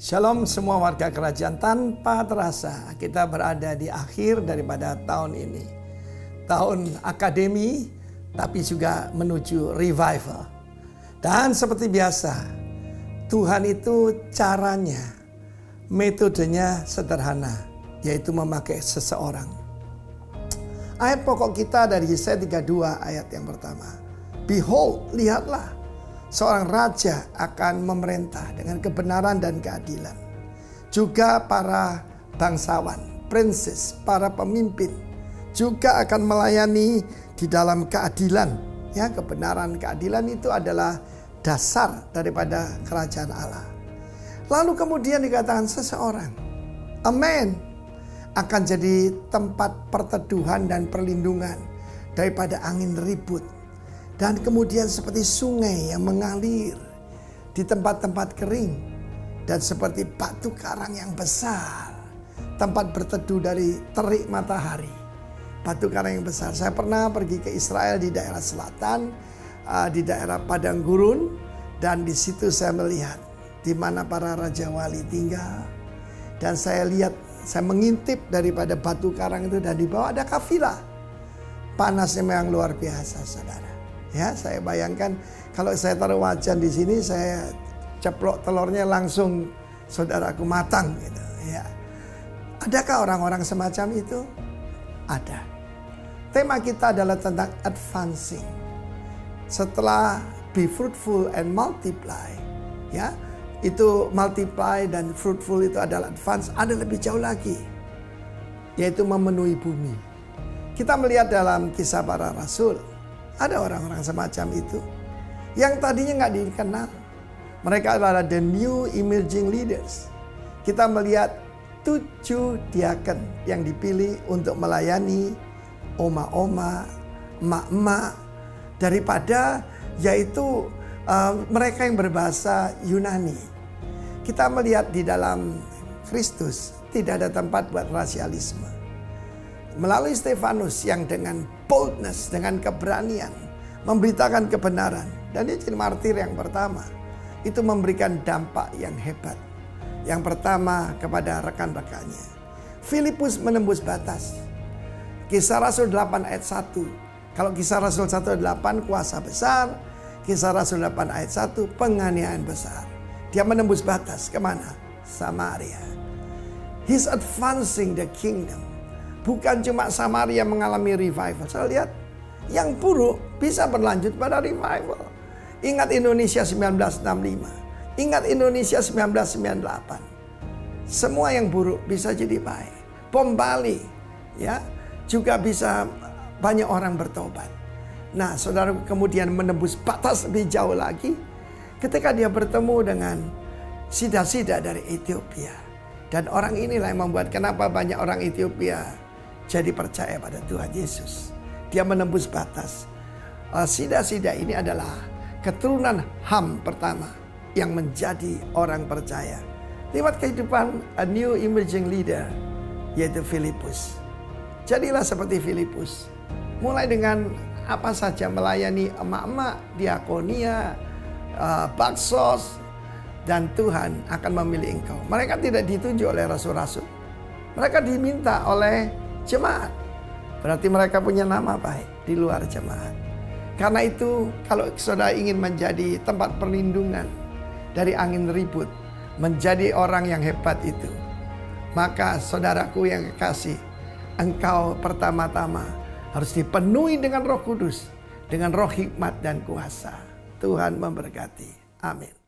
Shalom semua warga kerajaan, tanpa terasa kita berada di akhir daripada tahun ini. Tahun akademi tapi juga menuju revival. Dan seperti biasa, Tuhan itu caranya, metodenya sederhana, yaitu memakai seseorang. Ayat pokok kita dari Yesaya 32 ayat yang pertama. Behold, lihatlah, seorang raja akan memerintah dengan kebenaran dan keadilan. Juga para bangsawan, prinses, para pemimpin juga akan melayani di dalam keadilan. Ya, kebenaran, keadilan itu adalah dasar daripada kerajaan Allah. Lalu kemudian dikatakan seseorang, a man, akan jadi tempat perteduhan dan perlindungan daripada angin ribut. Dan kemudian seperti sungai yang mengalir di tempat-tempat kering. Dan seperti batu karang yang besar, tempat berteduh dari terik matahari. Batu karang yang besar. Saya pernah pergi ke Israel di daerah selatan, di daerah padang gurun. Dan di situ saya melihat di mana para raja wali tinggal. Dan saya lihat, saya mengintip daripada batu karang itu, dan di bawah ada kafilah. Panasnya memang luar biasa, saudara. Ya, saya bayangkan kalau saya taruh wajan di sini, saya ceplok telurnya langsung, saudaraku, matang gitu. Ya. Adakah orang-orang semacam itu? Ada. Tema kita adalah tentang advancing. Setelah be fruitful and multiply, ya, itu multiply dan fruitful itu adalah advance. Ada lebih jauh lagi, yaitu memenuhi bumi. Kita melihat dalam Kisah Para Rasul, ada orang-orang semacam itu yang tadinya nggak dikenal. Mereka adalah the new emerging leaders. Kita melihat 7 diaken yang dipilih untuk melayani oma-oma, emak-emak, daripada yaitu mereka yang berbahasa Yunani. Kita melihat di dalam Kristus tidak ada tempat buat rasialisme. Melalui Stefanus yang dengan boldness, dengan keberanian memberitakan kebenaran, dan dia jadi martir yang pertama, itu memberikan dampak yang hebat. Yang pertama kepada rekan-rekannya. Filipus menembus batas. Kisah Rasul 8 ayat 1. Kalau Kisah Rasul 1 ayat 8 kuasa besar, Kisah Rasul 8 ayat 1 penganiayaan besar. Dia menembus batas kemana? Samaria. He's advancing the kingdom. Bukan cuma Samaria mengalami revival. Saya lihat yang buruk bisa berlanjut pada revival. Ingat Indonesia 1965. Ingat Indonesia 1998. Semua yang buruk bisa jadi baik. Bom Bali, ya, juga bisa banyak orang bertobat. Nah, saudara, kemudian menembus batas lebih jauh lagi ketika dia bertemu dengan sida-sida dari Ethiopia. Dan orang inilah yang membuat kenapa banyak orang Ethiopia jadi percaya pada Tuhan Yesus. Dia menembus batas. Sida-sida ini adalah keturunan Ham pertama yang menjadi orang percaya lewat kehidupan a new emerging leader, yaitu Filipus. Jadilah seperti Filipus. Mulai dengan apa saja, melayani emak-emak, diakonia, baksos, dan Tuhan akan memilih engkau. Mereka tidak ditunjuk oleh rasul-rasul. Mereka diminta oleh jemaat. Berarti mereka punya nama baik di luar jemaat. Karena itu, kalau saudara ingin menjadi tempat perlindungan dari angin ribut, menjadi orang yang hebat itu, maka saudaraku yang kekasih, engkau pertama-tama harus dipenuhi dengan Roh Kudus, dengan roh hikmat dan kuasa. Tuhan memberkati. Amin.